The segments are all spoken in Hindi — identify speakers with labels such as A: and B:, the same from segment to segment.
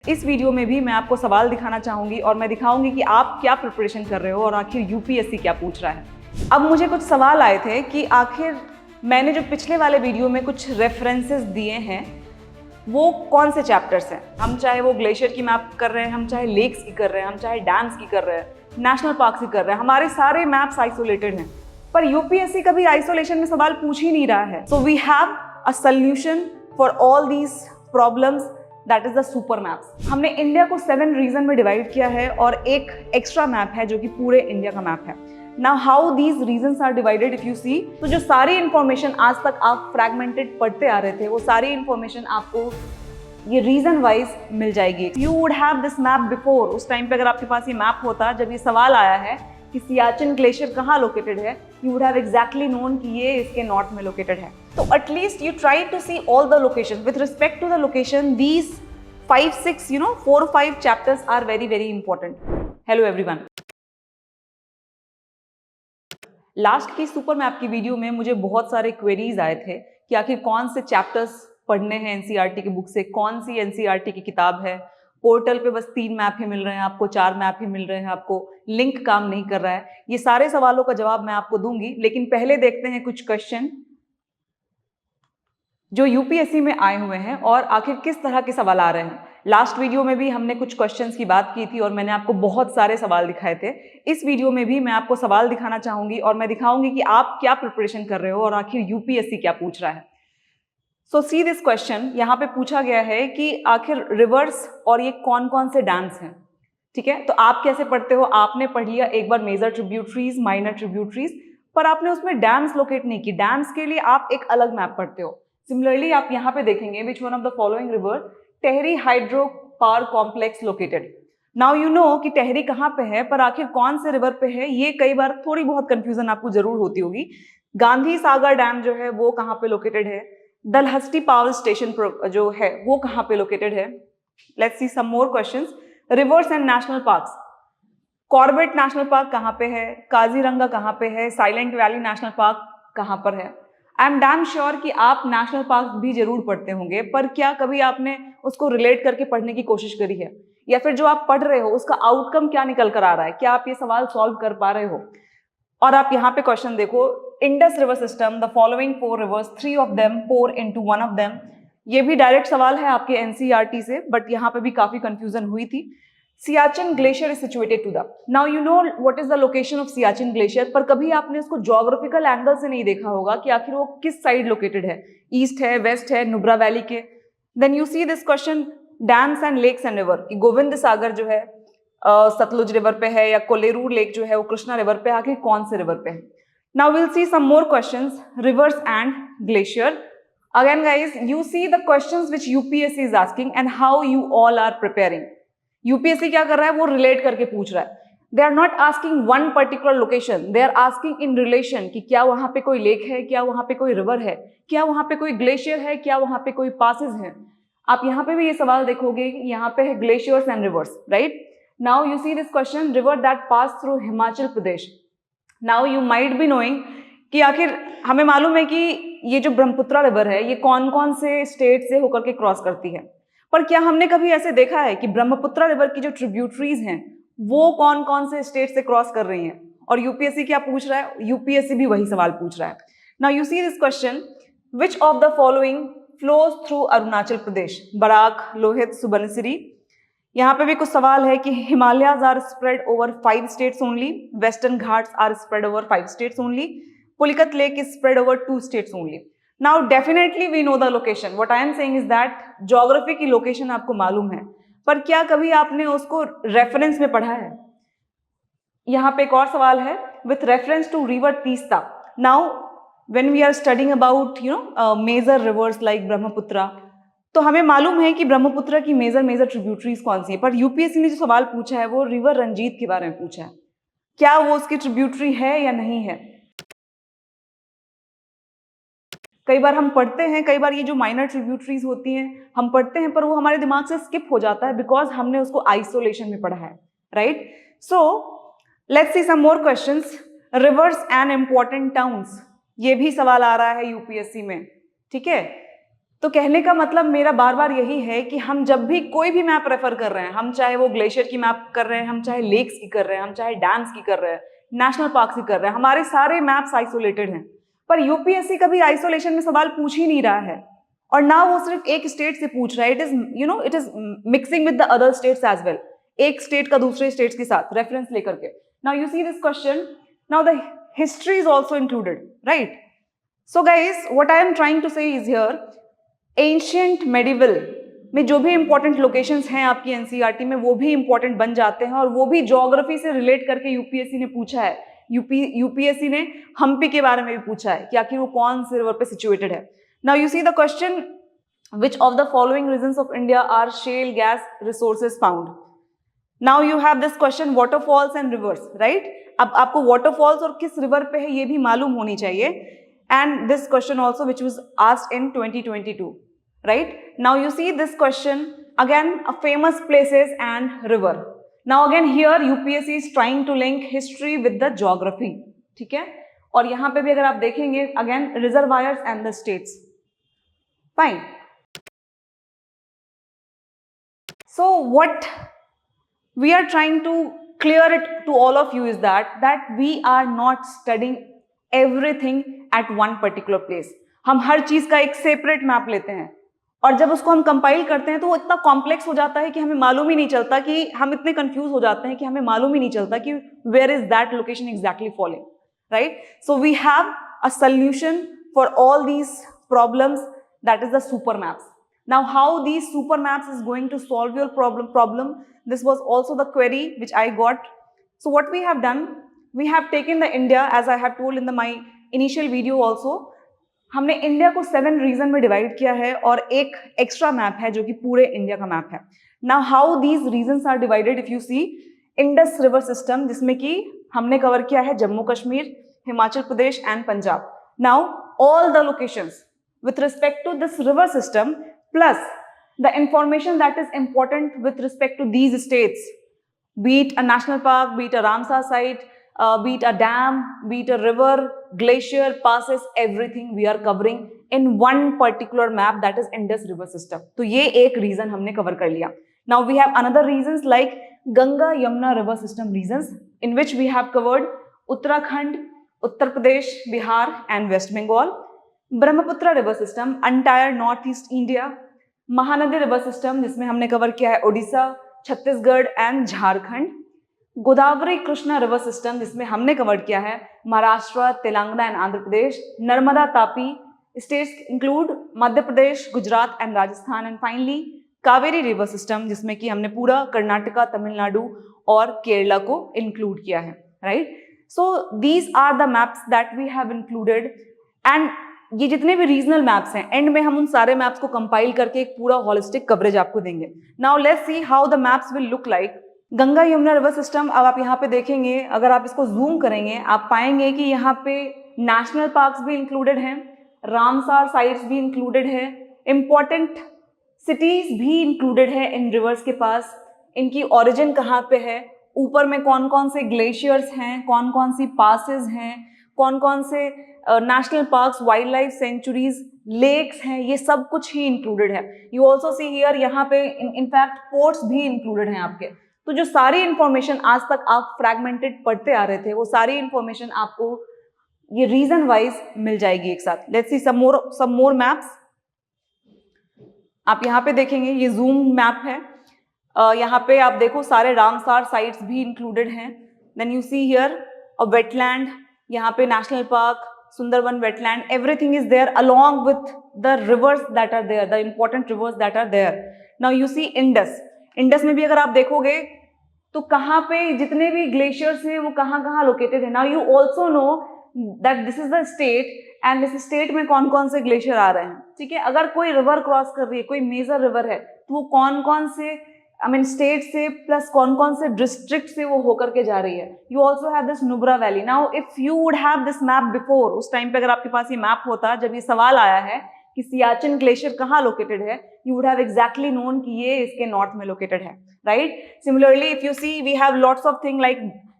A: इस वीडियो में भी मैं आपको सवाल दिखाना चाहूंगी और मैं दिखाऊंगी कि आप क्या प्रिपरेशन कर रहे हो और आखिर यूपीएससी क्या पूछ रहा है। अब मुझे कुछ सवाल आए थे कि आखिर मैंने जो पिछले वाले वीडियो में कुछ रेफरेंसेस दिए हैं वो कौन से चैप्टर्स हैं। हम चाहे वो ग्लेशियर की मैप कर रहे हैं, हम चाहे लेक्स की कर रहे हैं, हम चाहे डैम्स की कर रहे हैं, नेशनल पार्क्स की कर रहे हैं, हमारे सारे मैप्स आइसोलेटेड हैं। पर यूपीएससी कभी आइसोलेशन में सवाल पूछ ही नहीं रहा है। So we have a solution for all these problems, that is the super maps. हमने इंडिया को 7 रीजन में डिवाइड किया है और एक एक्स्ट्रा मैप है जो कि पूरे इंडिया का मैप है। Now how these regions are divided if you see, तो जो सारी इंफॉर्मेशन आज तक आप फ्रैगमेंटेड पढ़ते आ रहे थे वो सारी इंफॉर्मेशन आपको ये रीजन वाइज मिल जाएगी। You would have this map before, उस टाइम पे अगर आपके पास ये मैप होता, जब ये सवाल आया है कि सियाचिन ग्लेशियर कहाँ लोकेटेड है, you would have exactly known कि ये इसके नॉर्थ में लोकेटेड है। तो at least you try to see all the location with respect to the location. These 5-6 4 or 5 chapters are very very important. Hello everyone. Last की सुपर मैप की वीडियो में मुझे बहुत सारे क्वेरीज आए थे कि आखिर कौन से चैप्टर्स पढ़ने हैं एनसीईआरटी की बुक से, कौन सी एनसीईआरटी की किताब है। पोर्टल पे बस 3 मैप ही मिल रहे हैं आपको, 4 मैप ही मिल रहे हैं आपको, लिंक काम नहीं कर रहा है। ये सारे सवालों का जवाब मैं आपको दूंगी, लेकिन पहले देखते हैं कुछ क्वेश्चन जो यूपीएससी में आए हुए हैं और आखिर किस तरह के सवाल आ रहे हैं। लास्ट वीडियो में भी हमने कुछ क्वेश्चंस की बात की थी और मैंने आपको बहुत सारे सवाल दिखाए थे। इस वीडियो में भी मैं आपको सवाल दिखाना चाहूंगी और मैं दिखाऊंगी कि आप क्या प्रिपरेशन कर रहे हो और आखिर यूपीएससी क्या पूछ रहा है। सो सी दिस क्वेश्चन, यहाँ पे पूछा गया है कि आखिर रिवर्स और ये कौन कौन से डैम्स हैं। ठीक है, तो आप कैसे पढ़ते हो, आपने पढ़ लिया एक बार मेजर ट्रिब्यूटरीज, माइनर ट्रिब्यूटरीज, पर आपने उसमें डैम्स लोकेट नहीं की। डैम्स के लिए आप एक अलग मैप पढ़ते हो। सिमिलरली आप यहाँ पे देखेंगे which one of the following river Tehri hydro power complex located. Now you no कि टेहरी कहाँ पे है, पर आखिर कौन से रिवर पे है ये कई बार थोड़ी बहुत कंफ्यूजन आपको जरूर होती होगी। गांधी सागर डैम जो है वो कहाँ पे लोकेटेड है, दलहस्ती पावर स्टेशन जो है वो कहाँ पे लोकेटेड है। Let's see some more questions. Rivers and national parks, Corbett National Park कहाँ पे है, काजीरंगा कहाँ पे है, साइलेंट वैली नेशनल पार्क कहाँ पर है। आई एम डैम श्योर कि आप नेशनल पार्क भी जरूर पढ़ते होंगे, पर क्या कभी आपने उसको रिलेट करके पढ़ने की कोशिश करी है, या फिर जो आप पढ़ रहे हो उसका आउटकम क्या निकल कर आ रहा है, क्या आप ये सवाल सॉल्व कर पा रहे हो। और आप यहाँ पे क्वेश्चन देखो, Indus river system, the following 4 rivers, 3 of them pour into one of them. ये भी डायरेक्ट सवाल है आपके एनसीईआरटी से, बट यहाँ पे भी काफी कंफ्यूजन हुई थी। Siachen glacier is situated to the, now you know what is the location of Siachen glacier, पर कभी आपने उसको ज्योग्राफिकल एंगल से नहीं देखा होगा कि आखिर वो किस साइड लोकेटेड है, ईस्ट है, वेस्ट है, नुब्रा वैली के। Then you see this question, dams and lakes and river, कि गोविंद सागर जो है सतलुज रिवर पे है, या कोलेरू लेक जो है वो कृष्णा रिवर पे, आखिर कौन से रिवर पे है। Now will see some more questions, rivers and glacier. Again guys, you see the questions which UPSC is asking and how you all are preparing. UPSC क्या कर रहा है, वो रिलेट करके पूछ रहा है। They are not asking one particular location, they are asking in relation, कि क्या वहां पे कोई लेक है, क्या वहां पे कोई रिवर है, क्या वहां पे कोई ग्लेशियर है, क्या वहां पे कोई पासेस हैं। आप यहाँ पे भी ये सवाल देखोगे, यहाँ पे है glaciers and reverse, right. Now you see this question, river that pass through Himachal Pradesh. Now you might be knowing कि आखिर हमें मालूम है कि ये जो ब्रह्मपुत्रा रिवर है ये कौन कौन से स्टेट से होकर के क्रॉस करती है, पर क्या हमने कभी ऐसे देखा है कि ब्रह्मपुत्रा रिवर की जो ट्रिब्यूटरीज हैं वो कौन कौन से स्टेट से क्रॉस कर रही हैं। और यूपीएससी क्या पूछ रहा है, यूपीएससी भी वही सवाल पूछ रहा है। Now you see this question, which of the following flows through Arunachal Pradesh, Barak, Lohit, Subansiri. यहाँ पे भी कुछ सवाल है कि Himalayas are spread over 5 states only, Western Ghats are spread over 5 states only, Pulicat lake is spread over 2 states only. Now definitely we know the location, what I am saying is that geography की लोकेशन आपको मालूम है, पर क्या कभी आपने उसको रेफरेंस में पढ़ा है। यहाँ पे एक और सवाल है, with reference to river Teesta. Now when we are studying about major rivers like Brahmaputra, तो हमें मालूम है कि ब्रह्मपुत्र की मेजर ट्रिब्यूटरीज कौन सी है, पर यूपीएससी ने जो सवाल पूछा है वो रिवर रंजीत के बारे में पूछा है, क्या वो उसकी ट्रिब्यूटरी है या नहीं है। कई बार हम पढ़ते हैं, कई बार ये जो माइनर ट्रिब्यूटरीज होती हैं हम पढ़ते हैं, पर वो हमारे दिमाग से स्किप हो जाता है बिकॉज हमने उसको आइसोलेशन में पढ़ा है, right. So let's see some more questions, rivers and important towns, ये भी सवाल आ रहा है यूपीएससी में, ठीक है। तो कहने का मतलब मेरा बार बार यही है कि हम जब भी कोई भी मैप रेफर कर रहे हैं, हम चाहे वो ग्लेशियर की मैप कर रहे हैं, हम चाहे लेक्स की कर रहे हैं, हम चाहे डैम्स की कर रहे हैं, नेशनल पार्क की कर रहे हैं, हमारे सारे मैप्स आइसोलेटेड हैं, पर यूपीएससी कभी आइसोलेशन में सवाल पूछ ही नहीं रहा है, और ना वो सिर्फ एक स्टेट से पूछ रहा है, it is mixing with the other states as well, एक स्टेट का दूसरे स्टेट्स के साथ रेफरेंस लेकर के. Now you see this question, now the history is also included, right? So guys, what I am trying to say is here, ancient medieval में जो भी इंपॉर्टेंट लोकेशंस हैं आपकी एनसीईआरटी में, वो भी इंपॉर्टेंट बन जाते हैं, और वो भी ज्योग्राफी से रिलेट करके यूपीएससी ने पूछा है. यूपीएससी ने हम्पी के बारे में भी पूछा है कि आखिर वो कौन से रिवर पे सिचुएटेड है. Now you see the question, which of the following regions of India are shale gas resources found? Now you have this question, waterfalls and rivers, right? अब आपको waterfalls और किस river पे है ये भी मालूम होनी चाहिए. And this question also which was asked in 2022, right? Now you see this question again, a famous places and river. Now again here UPSC is trying to link history with the geography, ठीक है? और यहाँ पे भी अगर आप देखेंगे again reservoirs and the states. Fine. So what we are trying to clear it to all of you is that we are not studying everything at one particular place. हम हर चीज का एक सेपरेट मैप लेते हैं, और जब उसको हम कंपाइल करते हैं तो वो इतना कॉम्प्लेक्स हो जाता है कि हमें मालूम ही नहीं चलता, कि हम इतने कंफ्यूज हो जाते हैं कि हमें मालूम ही नहीं चलता कि where is that location exactly falling, right? So we have a solution for all these problems, that is the super maps. Now how these super maps is going to solve your problem, this was also the query which I got. So what we have done, we have taken the India, as I have told in my initial video also, हमने इंडिया को 7 रीजन में डिवाइड किया है, और एक एक्स्ट्रा मैप है जो कि पूरे इंडिया का मैप है. Now how these regions are divided, if you see, Indus river system, जिसमें कि हमने कवर किया है Jammu Kashmir, Himachal Pradesh and Punjab. Now all the locations with respect to this river system plus the information that is important with respect to these states, be it a national park, be it a Ramsar site, be it a dam, be it a river, glacier, passes, everything we are covering in one particular map, that is Indus river system. तो ये एक reason हमने cover कर लिया. Now we have another reasons like Ganga Yamuna river system reasons, in which we have covered Uttarakhand, Uttar Pradesh, Bihar and West Bengal. Brahmaputra river system, entire north east India. Mahanadi river system, जिसमें हमने कवर किया है Odisha, Chhattisgarh and Jharkhand. Godavari Krishna river system, जिसमें हमने कवर किया है Maharashtra, Telangana and Andhra Pradesh. Narmada Tapi states include Madhya Pradesh, Gujarat and Rajasthan. And finally Kaveri river system, जिसमें कि हमने पूरा कर्नाटका, तमिलनाडु और केरला को इंक्लूड किया है, right? So these are the maps that we have included. And ये जितने भी रीजनल मैप्स हैं, एंड में हम उन सारे मैप्स को कंपाइल करके एक पूरा होलिस्टिक कवरेज आपको देंगे. Now let's see how the maps will look like. Ganga Yamuna river system, अब आप यहाँ पे देखेंगे, अगर आप इसको जूम करेंगे आप पाएंगे कि यहाँ पे नेशनल पार्क्स भी इंक्लूडेड हैं, रामसार साइट्स भी इंक्लूडेड है, इंपॉर्टेंट सिटीज भी इंक्लूडेड है इन रिवर्स के पास. इनकी ओरिजिन कहाँ पे है, ऊपर में कौन कौन से ग्लेशियर्स हैं, कौन कौन सी पासेस हैं, कौन कौन से national parks, wildlife sanctuaries, lakes हैं, ये सब कुछ ही इंक्लूडेड है. यू ऑल्सो सी हियर, यहाँ पे इनफैक्ट पोर्ट्स भी इंक्लूडेड हैं आपके. तो जो सारी इंफॉर्मेशन आज तक आप फ्रैगमेंटेड पढ़ते आ रहे थे, वो सारी इंफॉर्मेशन आपको ये रीजन वाइज मिल जाएगी एक साथ. Let's see some more maps. आप यहाँ पे देखेंगे, ये जूम मैप है. यहाँ पे आप देखो सारे रामसार साइट्स भी इंक्लूडेड हैं. Then you see here a wetland, यहाँ पे national park, Sundarban wetland, everything is there along with the rivers that are there, the important rivers that are there. Now you see Indus में भी अगर आप देखोगे तो कहाँ पे जितने भी ग्लेशियर्स हैं वो कहाँ कहाँ लोकेटेड है. Now you also know that this is the state and इस स्टेट में कौन कौन से ग्लेशियर आ रहे हैं, ठीक है? अगर कोई रिवर क्रॉस कर रही है, कोई मेजर रिवर है, तो वो कौन कौन से स्टेट से प्लस कौन कौन से डिस्ट्रिक्ट से वो होकर के जा रही है. You also have this Nubra valley. Now if you would have this map before, उस टाइम पे अगर आपके पास ये मैप होता, जब ये सवाल आया है कि सियाचिन ग्लेशियर कहाँ लोकेटेड है, you would have exactly known कि ये इसके नॉर्थ में लोकेटेड है, right? Similarly if you see, we have lots of thing like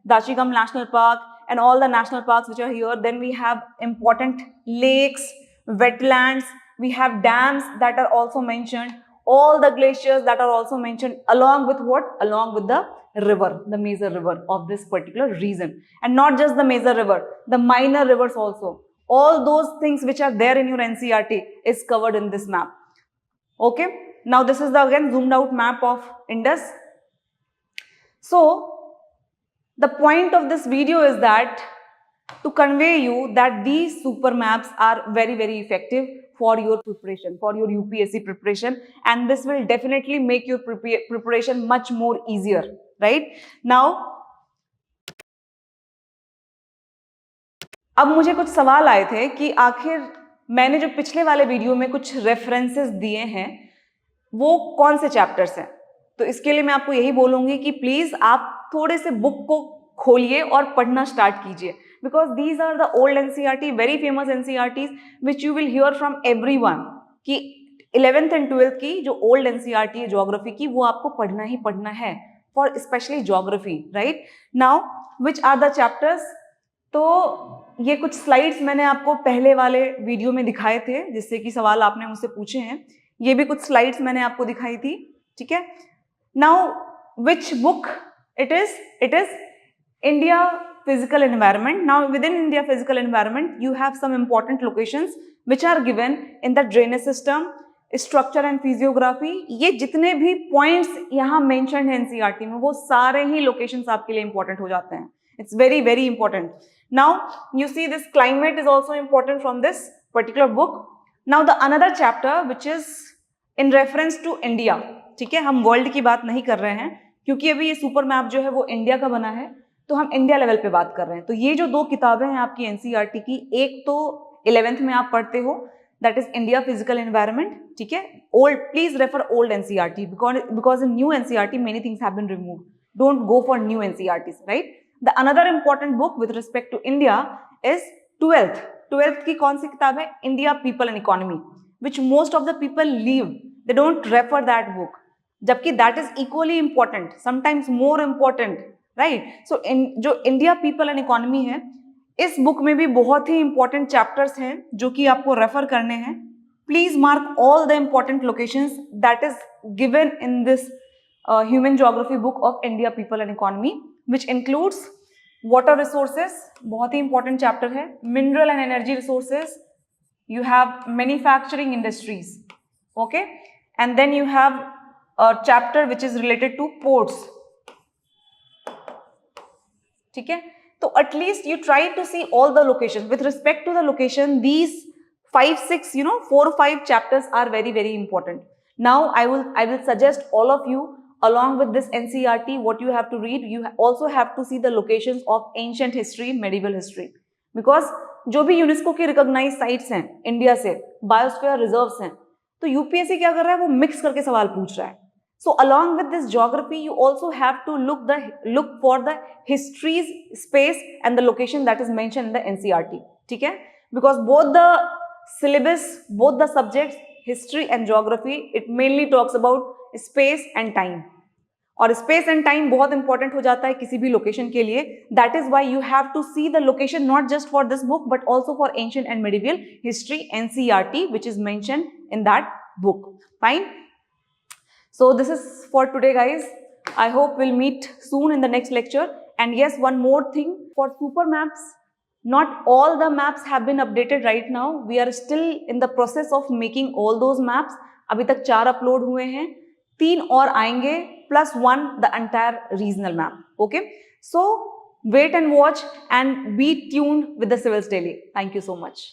A: Dachigam national park and all the national parks which are here. Then we have important lakes, wetlands, we have dams that are also mentioned, all the glaciers that are also mentioned, along with what? Along with the river, the major river of this particular region. And not just the major river, the minor rivers also. All those things which are there in your NCERT is covered in this map. Okay, now this is the again zoomed out map of Indus. So the point of this video is that to convey you that these super maps are very, very effective for your preparation, for your UPSC preparation, and this will definitely make your preparation much more easier, right? Now, अब मुझे कुछ सवाल आए थे कि आखिर मैंने जो पिछले वाले वीडियो में कुछ रेफरेंसेस दिए हैं वो कौन से चैप्टर्स हैं। तो इसके लिए मैं आपको यही बोलूंगी कि प्लीज आप थोड़े से बुक को खोलिए और पढ़ना स्टार्ट कीजिए, because these are the old NCERT, very famous NCERTs which you will hear from everyone कि 11th एंड 12th की जो ओल्ड एनसीईआरटी है ज्योग्राफी की, वो आपको पढ़ना ही पढ़ना है for specially geography, right? Now which are the chapters? तो ये कुछ स्लाइड्स मैंने आपको पहले वाले वीडियो में दिखाए थे जिससे कि सवाल आपने मुझसे पूछे हैं। ये भी कुछ स्लाइड्स मैंने आपको दिखाई थी, ठीक है? Now which book it is? It is India physical environment. Now within India physical environment you have some important locations which are given in the drainage system, structure and physiography. ये जितने भी points यहाँ mentioned हैं NCERT में वो सारे ही locations आपके लिए important हो जाते हैं. It's very very important. Now you see this climate is also important from this particular book. Now the another chapter which is in reference to India, ठीक है? हम world की बात नहीं कर रहे हैं क्योंकि अभी ये super map जो है वो इंडिया का बना है, तो हम इंडिया लेवल पे बात कर रहे हैं। तो ये जो दो किताबें हैं आपकी एनसीईआरटी की, एक तो 11th में आप पढ़ते हो, that is India physical environment, ठीक है? Old, please refer old NCERT because in new NCERT many things have been removed. Don't go for new NCERTs, right? The another important book with respect to India is 12th की कौन सी किताब है? India people and economy, which most of the people leave, they don't refer that book, जबकि that is equally important, sometimes more important, right? सो जो इंडिया पीपल एंड इकोनॉमी है, इस बुक में भी बहुत ही इंपॉर्टेंट चैप्टर्स हैं जो कि आपको रेफर करने हैं. Please mark all the important locations that is given in this human geography book of India people and economy, which includes water resources, बहुत ही इंपॉर्टेंट चैप्टर है, mineral and energy resources, you have manufacturing industries, okay, and then you have a chapter which is related to ports, ठीक है? तो at least you try to see all the location with respect to the location. These 5-6 4 or 5 chapters are very very important. Now I will suggest all of you along with this NCERT what you have to read. You also have to see the locations of ancient history, medieval history, because जो भी यूनेस्को की रिकॉग्नाइज साइट्स हैं इंडिया से, बायोस्फीयर रिजर्व्स हैं, तो यूपीएससी क्या कर रहा है? वो मिक्स करके सवाल पूछ रहा है. So along with this geography, you also have to look for the histories, space and the location that is mentioned in the NCERT. ठीक है? Because both the syllabus, both the subjects, history and geography, it mainly talks about space and time. और space and time बहुत important हो जाता है किसी भी location के लिए. That is why you have to see the location not just for this book but also for ancient and medieval history NCERT, which is mentioned in that book. Fine. So this is for today, guys. I hope we'll meet soon in the next lecture. And yes, one more thing for super maps, not all the maps have been updated right now. We are still in the process of making all those maps. अभी तक 4 अपलोड हुए हैं, 3 और आएंगे, +1 the entire regional map. Okay, so wait and watch and be tuned with the Civils Daily. Thank you so much.